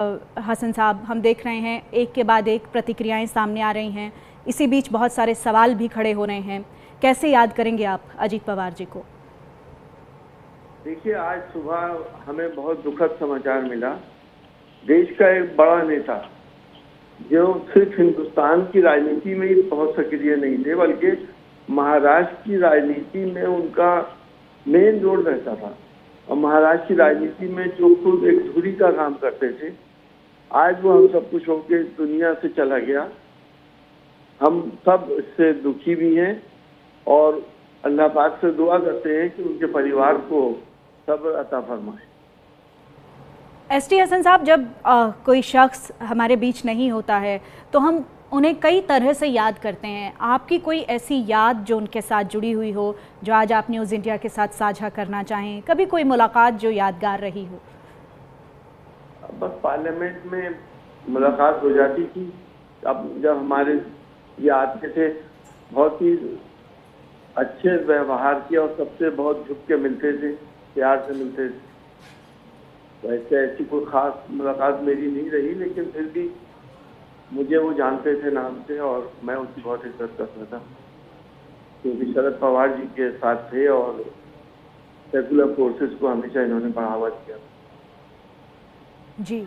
हसन साहब, हम देख रहे हैं एक के बाद एक प्रतिक्रियाएं सामने आ रही हैं। इसी बीच बहुत सारे सवाल भी खड़े हो रहे हैं। कैसे याद करेंगे आप अजीत पवार जी को? देखिए, आज सुबह हमें बहुत दुखद समाचार मिला। देश का एक बड़ा नेता जो सिर्फ हिंदुस्तान की राजनीति में ही बहुत सक्रिय नहीं थे, बल्कि महाराष्ट्र की राजनीति में उनका मेन रोल रहता था और महाराष्ट्र की राजनीति में जो खुद एक धुरी का काम करते थे, आज वो हम सब कुछ होकर दुनिया से चला गया। हम सब इससे दुखी भी हैं और अल्लाह पाक से दुआ करते हैं कि उनके परिवार को सब्र अता फरमाए। एसटी हसन साहब, जब कोई शख्स हमारे बीच नहीं होता है तो हम उन्हें कई तरह से याद करते हैं। आपकी कोई ऐसी याद जो उनके साथ जुड़ी हुई हो, जो आज आप न्यूज़ इंडिया के साथ साझा करना चाहें? कभी कोई मुलाकात जो यादगार रही हो? बस पार्लियामेंट में मुलाकात हो जाती थी। अब जब हमारे ये आते थे, बहुत ही अच्छे व्यवहार किया और सबसे बहुत झुक के मिलते थे, प्यार से मिलते थे। वैसे ऐसी कोई खास मुलाकात मेरी नहीं रही, लेकिन फिर भी मुझे वो जानते थे नाम से और मैं उसकी बहुत इज्जत करता था, क्योंकि शरद पवार जी के साथ थे और सेकुलर फोर्सेस को हमेशा इन्होंने बढ़ावा दिया। जी,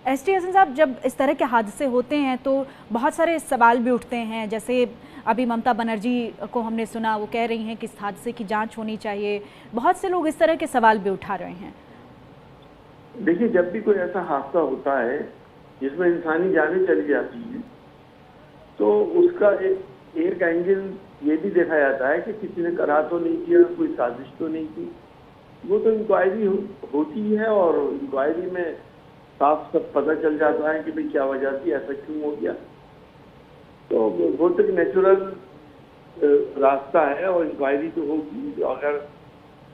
एसटी हसन साहब, जब इस तरह के हादसे होते हैं तो बहुत सारे सवाल भी उठते हैं। जैसे अभी ममता बनर्जी को हमने सुना, वो कह रही हैं कि इस हादसे की जांच होनी चाहिए। बहुत से लोग इस तरह के सवाल भी उठा रहे हैं। देखिए, जब भी कोई ऐसा हादसा होता है जिसमें इंसानी जानें चली जाती हैं, तो उसका एक एंगल ये भी देखा जाता है कि किसी ने करा तो नहीं किया, कोई साजिश तो नहीं की। वो तो इंक्वायरी होती है और इंक्वायरी में साफ सब पता चल जाता है कि भाई क्या वजह थी, ऐसा क्यों हो गया। तो वो तो नेचुरल रास्ता है और इंक्वायरी तो होगी। अगर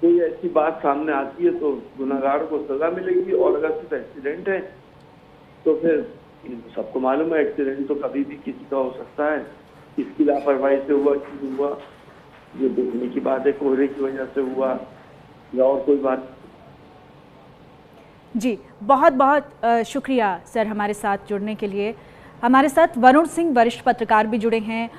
कोई ऐसी बात सामने आती है तो गुनहगार को सजा मिलेगी, और अगर सिर्फ एक्सीडेंट है तो फिर सबको मालूम है एक्सीडेंट तो कभी भी किसी का हो सकता है। किसकी लापरवाही से हुआ, क्यों हुआ, ये देखने की बात है। कोहरे की वजह से हुआ या और कोई बात। जी, बहुत बहुत शुक्रिया सर हमारे साथ जुड़ने के लिए। हमारे साथ वरुण सिंह, वरिष्ठ पत्रकार भी जुड़े हैं।